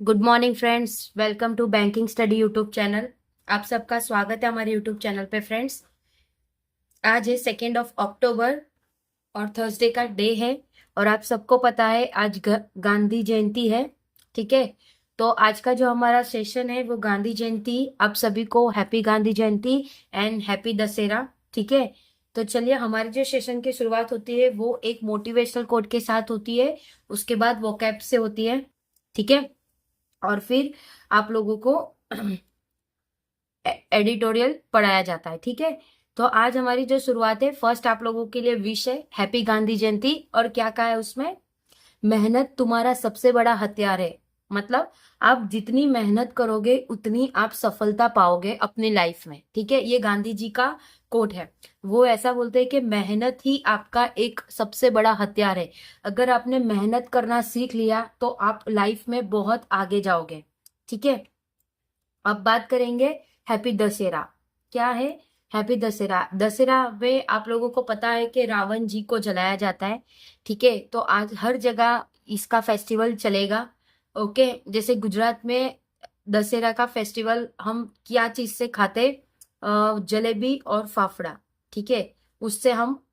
Good morning friends, welcome to banking study YouTube channel. आप सबका स्वागत है हमारे यूट्यूब चैनल पे। फ्रेंड्स, आज है 2 अक्टूबर और थर्सडे का डे है। और आप सबको पता है आज गांधी जयंती है। ठीक है, तो आज का जो हमारा सेशन है वो गांधी जयंती। आप सभी को happy Gandhi Jayanti and happy Dussehra. ठीक है, तो चलिए, हमारे जो सेशन की शुरुआत होती है वो एक मोटिवेशनल कोट के साथ होती है। उसके बाद वोकैब से होती है। ठीक है, और फिर आप लोगों को एडिटोरियल पढ़ाया जाता है। ठीक है, तो आज हमारी जो शुरुआत है, फर्स्ट आप लोगों के लिए विश है हैप्पी गांधी जयंती। और क्या कहा है उसमें? मेहनत तुम्हारा सबसे बड़ा हथियार है। मतलब आप जितनी मेहनत करोगे उतनी आप सफलता पाओगे अपनी लाइफ में। ठीक है, ये गांधी जी का कोट है। वो ऐसा बोलते हैं कि मेहनत ही आपका एक सबसे बड़ा हथियार है। अगर आपने मेहनत करना सीख लिया तो आप लाइफ में बहुत आगे जाओगे। ठीक है, अब बात करेंगे हैप्पी दशहरा। क्या है हैप्पी दशहरा? दशहरा में आप लोगों को पता है कि रावण जी को जलाया जाता है। ठीक है, तो आज हर जगह इसका फेस्टिवल चलेगा। ओके, जैसे गुजरात में दशहरा का फेस्टिवल हम क्या चीज से खाते? जलेबी और फाफड़ा। ठीक है, उससे हम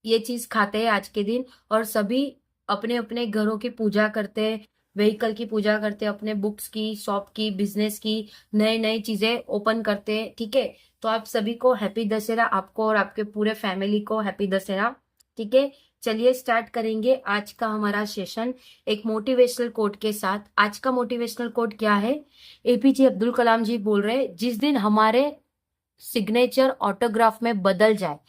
ये चीज खाते हैं आज के दिन। और सभी अपने अपने घरों की पूजा करते हैं, व्हीकल की पूजा करते हैं, अपने बुक्स की, शॉप की, बिजनेस की, नई नई चीजें ओपन करते हैं। ठीक है, तो आप सभी को हैप्पी दशहरा, आपको और आपके पूरे फैमिली को हैप्पी दशहरा। ठीक है, चलिए स्टार्ट करेंगे आज का हमारा सेशन एक मोटिवेशनल कोट के साथ। आज का मोटिवेशनल कोट क्या है? एपीजे अब्दुल कलाम जी बोल रहे हैं, जिस दिन हमारे सिग्नेचर ऑटोग्राफ में बदल जाए,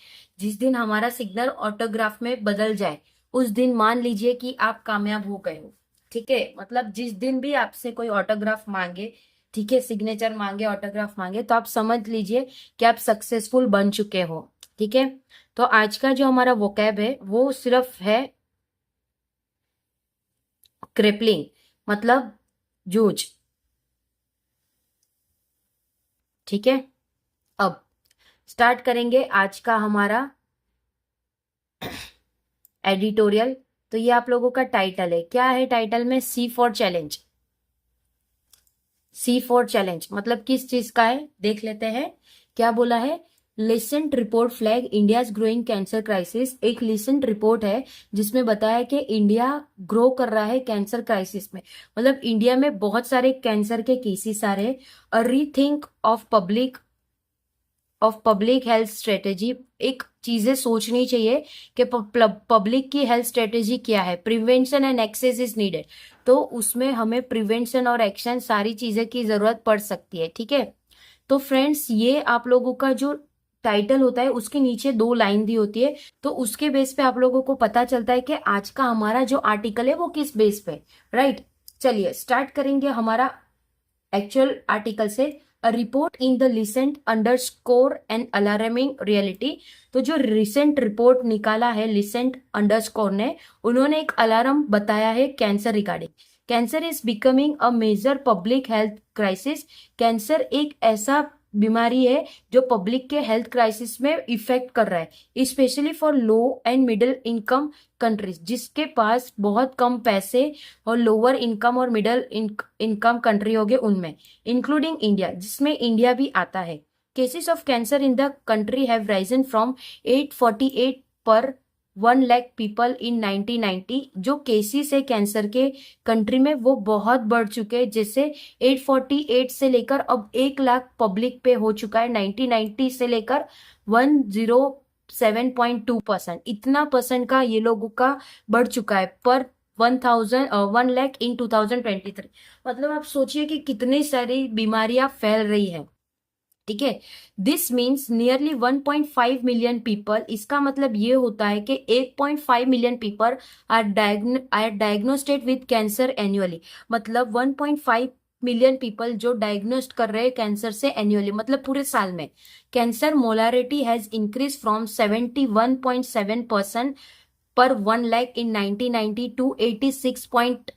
जिस दिन हमारा सिग्नल ऑटोग्राफ में बदल जाए, उस दिन मान लीजिए कि आप कामयाब हो गए हो। ठीक है, मतलब जिस दिन भी आपसे कोई ऑटोग्राफ मांगे, ठीक है, सिग्नेचर मांगे, ऑटोग्राफ मांगे, तो आप समझ लीजिए कि आप सक्सेसफुल बन चुके हो। ठीक है, तो आज का जो हमारा वोकैब है वो सिर्फ है क्रिपलिंग, मतलब जूझ। ठीक है, अब स्टार्ट करेंगे आज का हमारा एडिटोरियल। तो ये आप लोगों का टाइटल है। क्या है टाइटल में? C for challenge. C for challenge मतलब किस चीज का है, देख लेते हैं। क्या बोला है? Lancet report flag India growing cancer crisis. एक लिसेंट रिपोर्ट है जिसमें बताया है कि इंडिया ग्रो कर रहा है कैंसर क्राइसिस में। मतलब इंडिया में बहुत सारे कैंसर के केसेस आ रहे हैं। A rethink of public health strategy. एक चीजें सोचनी चाहिए कि पब्लिक की हेल्थ स्ट्रेटेजी क्या है। Prevention and access is needed, तो उसमें हमें प्रिवेंशन और एक्शन सारी चीजें की जरूरत पड़ सकती है। ठीक है, तो फ्रेंड्स, ये आप लोगों का जो टाइटल होता है उसके नीचे 2 लाइन दी होती है, तो उसके बेस पे आप लोगों को पता चलता है कि आज का हमारा जो आर्टिकल है वो किस बेस पे। राइट, चलिए स्टार्ट करेंगे हमारा एक्चुअल आर्टिकल से। A report in the recent underscore and alarming reality. तो जो रिसेंट रिपोर्ट निकाला है रिसेंट अंडरस्कोर ने, उन्होंने एक अलार्म बताया है cancer regarding. Cancer is becoming a major public health crisis. Cancer एक ऐसा बीमारी है जो पब्लिक के हेल्थ क्राइसिस में इफेक्ट कर रहा है, specially for low and middle income countries, जिसके पास बहुत कम पैसे और लोअर इनकम और मिडिल इनकम कंट्री हो गए उनमें, इंक्लूडिंग इंडिया, जिसमें इंडिया भी आता है। Cases of cancer in the country have Ryzen from 848 पर 1 लाख पीपल इन 1990। जो केसेस है कैंसर के कंट्री में वो बहुत बढ़ चुके हैं, जैसे 848 से लेकर अब 1 लाख पब्लिक पे हो चुका है। 1990 से लेकर 107.2%, इतना परसेंट का ये लोगों का बढ़ चुका है पर 1 लाख इन 2023। मतलब आप सोचिए कि कितनी सारी बीमारियां फैल रही है। ठीक है, this means nearly 1.5 million people. इसका मतलब ये होता है कि 1.5 million people are diagnosed with cancer annually. मतलब 1.5 मिलियन पीपल जो डायग्नोस्ट कर रहे हैं कैंसर से एनुअली, मतलब पूरे साल में। Cancer molarity has increase from 71.7% पर 1 लाख इन 1990 टू 86 पॉइंट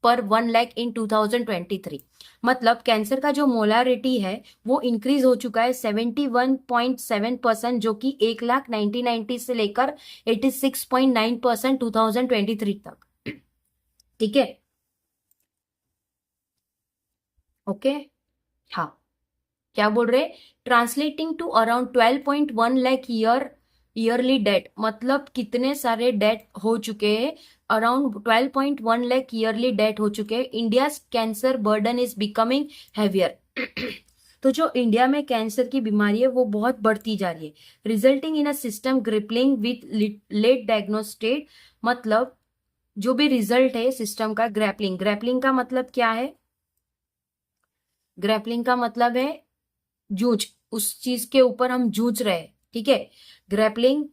पर 1 लाख इन 2023। मतलब कैंसर का जो मोलारिटी है वो इंक्रीज हो चुका है 71.7%, जो कि 1 लाख 1990 से लेकर 86.9% 2023 तक। ठीक है, ओके, हाँ, क्या बोल रहे, translating to around 12.1 lakh yearly date, मतलब कितने सारे डेट हो चुके हैं, अराउंड 12.1 लाख ईयरली डेट हो चुके हैं। India cancer burden is becoming heavier. तो जो इंडिया में कैंसर की बीमारी है वो बहुत बढ़ती जा रही है, resulting in a system grappling with late diagnosed, मतलब जो भी रिजल्ट है सिस्टम का, ग्रैपलिंग, ग्रैपलिंग का मतलब क्या है, ग्रैपलिंग का मतलब है जूझ, उस चीज के ऊपर हम जूझ रहे हैं, ठीक है। ग्रैपलिंग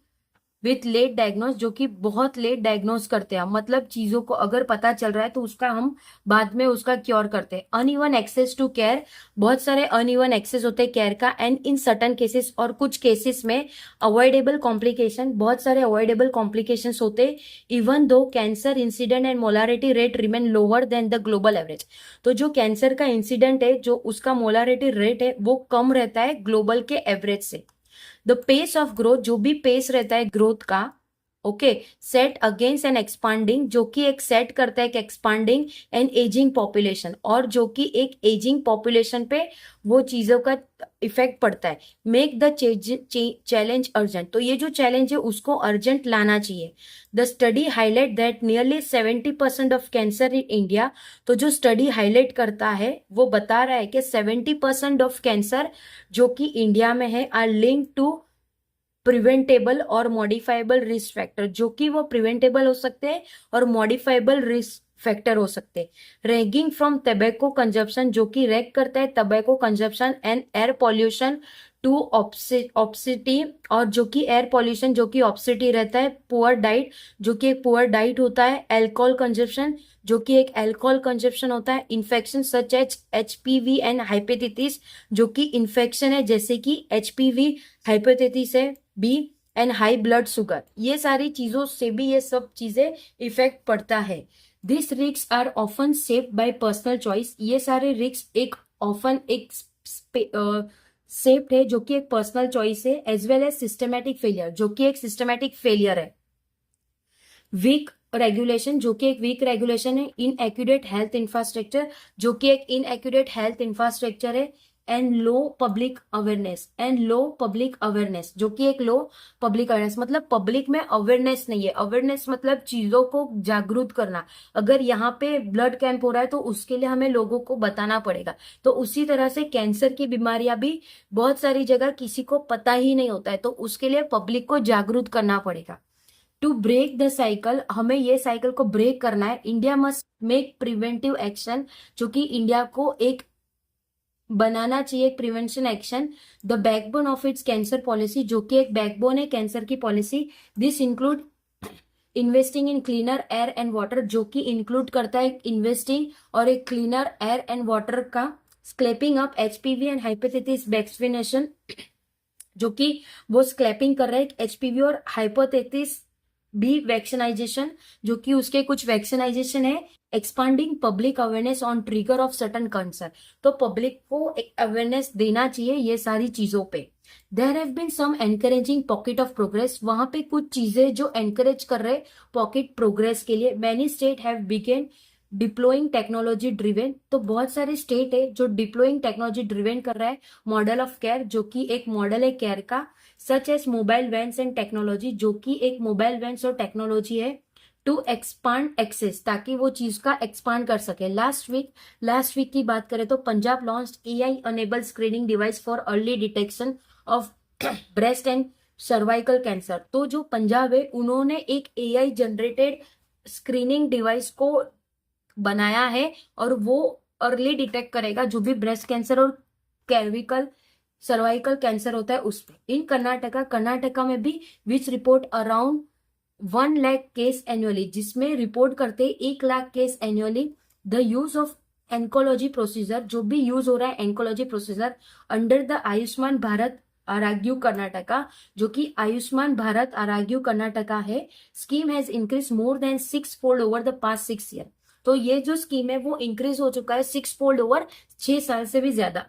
विथ लेट डायग्नोस, जो कि बहुत लेट डायग्नोस करते हैं, मतलब चीजों को अगर पता चल रहा है तो उसका हम बाद में उसका क्योर करते हैं। अनइवन एक्सेस टू केयर, बहुत सारे अनइवन एक्सेस होते हैं केयर का, एंड इन सर्टन केसेस, और कुछ केसेस में अवॉइडेबल कॉम्प्लिकेशन, बहुत सारे अवॉइडेबल कॉम्प्लिकेशंस होते हैं, even though cancer incident and molarity rate remain lower than the global average. तो जो कैंसर का इंसिडेंट है, जो उसका मोलारिटी रेट है, वो कम रहता है ग्लोबल के एवरेज से। द पेस ऑफ ग्रोथ, जो भी पेस रहता है ग्रोथ का, okay, set against an expanding, जो कि एक सेट करता है एक एक्सपांडिंग एंड एजिंग पॉपुलेशन, और जो कि एक एजिंग पॉपुलेशन पे वो चीजों का इफेक्ट पड़ता है। मेक द चैलेंज अर्जेंट, तो ये जो चैलेंज है उसको अर्जेंट लाना चाहिए। The study highlight that nearly 70% of cancer in India, तो जो स्टडी हाईलाइट करता है वो बता रहा है कि 70% ऑफ कैंसर जो कि इंडिया में है आर लिंक टू प्रिवेंटेबल और मॉडिफाइबल रिस्क फैक्टर, जो कि वो प्रिवेंटेबल हो सकते हैं और मॉडिफाइबल रिस्क फैक्टर हो सकते हैं। रैगिंग फ्रॉम टबैको कंजप्शन, जो कि रैग करता है tobacco consumption and air pollution to obesity, और जो कि एयर पॉल्यूशन जो कि ऑब्सिटी रहता है, पुअर डाइट, जो कि एक पुअर डाइट होता है, एल्कोहल कंजप्शन, जो कि एक एल्कोहल कंजप्शन होता है, infection such as HPV and hepatitis, जो कि इन्फेक्शन है जैसे कि एचपीवी, हाइपेटाइटिस है B, and high blood sugar, ये सारी चीजों से भी ये सब चीजें इफेक्ट पड़ता है। This risk are often saved by personal choice, ये सारे रिस्क एक ऑफन एक सेफ्ड है जो कि एक पर्सनल चॉइस है, as well as systematic failure, जो कि एक सिस्टमेटिक फेलियर है। वीक रेगुलेशन, जो कि एक वीक रेगुलेशन है। इनएक्यूरेट हेल्थ इंफ्रास्ट्रक्चर, जो कि एक इनएक्यूरेट हेल्थ इंफ्रास्ट्रक्चर है। And low public awareness, and low public awareness, जो कि एक लो पब्लिक अवेयरनेस, मतलब पब्लिक में अवेयरनेस नहीं है। अवेयरनेस मतलब चीजों को जागरूक करना। अगर यहाँ पे ब्लड कैंप हो रहा है तो उसके लिए हमें लोगों को बताना पड़ेगा। तो उसी तरह से कैंसर की बीमारियां भी बहुत सारी जगह किसी को पता ही नहीं होता है, तो उसके लिए पब्लिक को जागरूक करना पड़ेगा। टू ब्रेक द साइकिल, हमें ये साइकिल को ब्रेक करना है। India must make preventive action, जो कि इंडिया को एक बनाना चाहिए prevention action. The backbone of its cancer policy, जो कि एक बैकबोन है कैंसर की policy. This include investing in cleaner air and water, जो कि इंक्लूड करता है इन्वेस्टिंग और एक क्लीनर एयर एंड वाटर का। स्क्लेपिंग अप एचपीवी एंड हाइपेटाइटिस वैक्सीनेशन, जो कि वो स्क्लैपिंग कर रहा है एचपीवी और हाइपोथेटिस बी वैक्सीनाइजेशन, जो कि उसके कुछ वैक्सीनाइजेशन है। Expanding public awareness on trigger of certain concern, तो पब्लिक को एक अवेयरनेस देना चाहिए ये सारी चीजों पे। There have been some encouraging pocket of progress, वहां पे कुछ चीजें जो एनकरेज कर रहे पॉकेट प्रोग्रेस के लिए। Many state have began deploying technology driven, तो बहुत सारे स्टेट है जो डिप्लोइंग टेक्नोलॉजी ड्रिवेन कर रहा है मॉडल ऑफ केयर, जो कि एक मॉडल है केयर का। Such as mobile vans and technology, जो कि एक मोबाइल वैन्स और टेक्नोलॉजी है। टू एक्सपांड एक्सेस, ताकि वो चीज का एक्सपांड कर सके। लास्ट वीक की बात करें तो Punjab launch AI enable screening device for early detection of breast and cervical cancer, तो जो पंजाब है उन्होंने एक एआई जनरेटेड स्क्रीनिंग डिवाइस को बनाया है, और वो अर्ली डिटेक्ट करेगा जो भी ब्रेस्ट कैंसर और कैर्विकल सर्वाइकल कैंसर होता है उस पे। इन कर्नाटका में भी which report around 1 lakh case annually, जिसमें रिपोर्ट करते 1 lakh case annually. The use of oncology procedure, जो भी यूज हो रहा है oncology procedure under the Ayushman Bharat Arogya Karnataka, जो कि आयुष्मान भारत आरोग्य कर्नाटका है, scheme has increase more than 6 fold over the past 6 year. तो ये जो स्कीम है वो इंक्रीज हो चुका है 6 फोल्ड ओवर 6 साल से भी ज्यादा।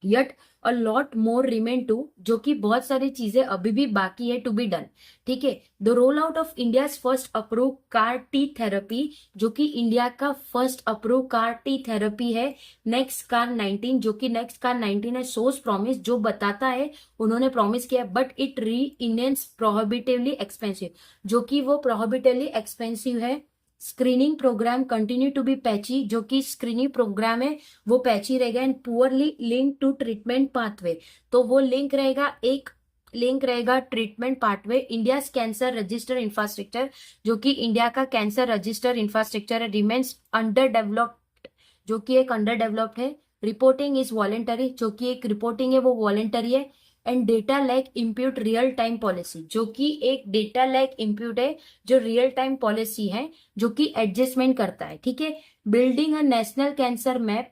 Yet a lot more remain to, जो कि बहुत सारी चीजें अभी भी बाकी है टू बी डन। ठीक है। The roll out of India first approve car T therapy, जो कि इंडिया का first approve car T therapy है नेक्स्ट कार 19, जो कि नेक्स्ट कार 19 है सोज प्रॉमिस, जो बताता है उन्होंने प्रॉमिस किया, but it re Indians prohibitively expensive, जो कि वो प्रोहिबिटिवली एक्सपेंसिव है। Screening programme continue to be patchy, जो कि स्क्रीनिंग प्रोग्राम है वो पैची रहेगा। And poorly link to treatment pathway, तो वो लिंक रहेगा, एक लिंक रहेगा treatment pathway. India cancer register infrastructure, जो कि इंडिया का कैंसर रजिस्टर इंफ्रास्ट्रक्चर है, रिमेन्स अंडर डेवलप्ड, जो कि एक अंडर डेवलप्ड है। रिपोर्टिंग इज वॉलेंटरी, जो कि एक रिपोर्टिंग है वो वॉलेंटरी है। And data like impute real time policy, जो कि एक डेटा लाइक इम्प्यूट है जो रियल टाइम पॉलिसी है, जो कि एडजस्टमेंट करता है। ठीक है। Building a national cancer map,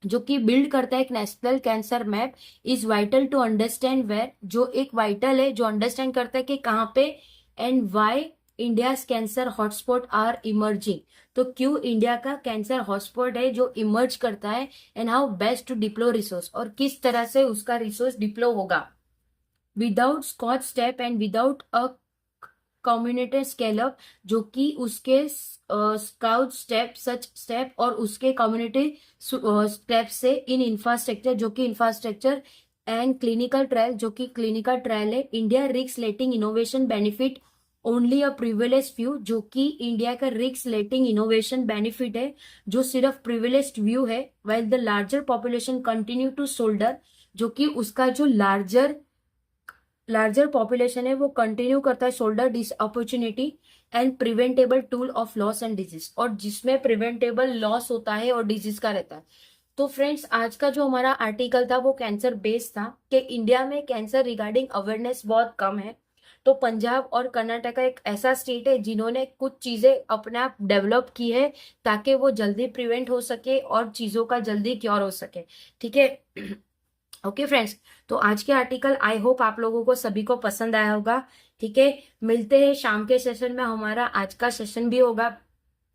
जो कि बिल्ड करता है एक national cancer map, is vital to understand where, जो एक वाइटल है जो अंडरस्टैंड करता है कि कहाँ पे and why India cancer hotspot are emerging, तो क्यों इंडिया का कैंसर हॉटस्पॉट है जो इमर्ज करता है, and how best to deploy resource, और किस तरह से उसका रिसोर्स डिप्लो होगा without scotch step and without a community scale up, जो कि उसके स्काउट स्टेप सच स्टेप और उसके कम्युनिटी स्टेप से इन इंफ्रास्ट्रक्चर, जो कि इंफ्रास्ट्रक्चर एंड क्लिनिकल ट्रायल, जो कि क्लिनिकल ट्रायल है। India risk letting innovation benefit only a privilege view, जो कि इंडिया का रिस्क लेटिंग इनोवेशन बेनिफिट है जो सिर्फ प्रिविलेज व्यू है। Well the larger population continue to shoulder, जो कि उसका जो लार्जर पॉपुलेशन है वो कंटिन्यू करता है shoulder this opportunity and preventable tool of loss and disease, और जिसमें प्रिवेंटेबल लॉस होता है और डिजीज का रहता है। तो फ्रेंड्स, आज का जो हमारा आर्टिकल था वो कैंसर बेस्ड था कि इंडिया में कैंसर रिगार्डिंग अवेयरनेस बहुत कम है। तो पंजाब और कर्नाटका एक ऐसा स्टेट है जिन्होंने कुछ चीजें अपने आप डेवलप की है ताकि वो जल्दी प्रिवेंट हो सके और चीजों का जल्दी क्योर हो सके। ठीक है। ओके फ्रेंड्स, तो आज के आर्टिकल आई होप आप लोगों को सभी को पसंद आया होगा। ठीक है। मिलते हैं शाम के सेशन में, हमारा आज का सेशन भी होगा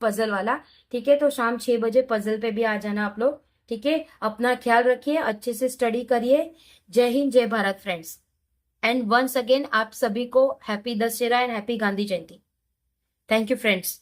पजल वाला। ठीक है। तो शाम 6 बजे पजल पे भी आ जाना आप लोग। ठीक है। अपना ख्याल रखिए, अच्छे से स्टडी करिए। जय हिंद, जय Bharat friends. And once again आप सभी को happy Dussehra and happy Gandhi Jayanti. Thank you friends.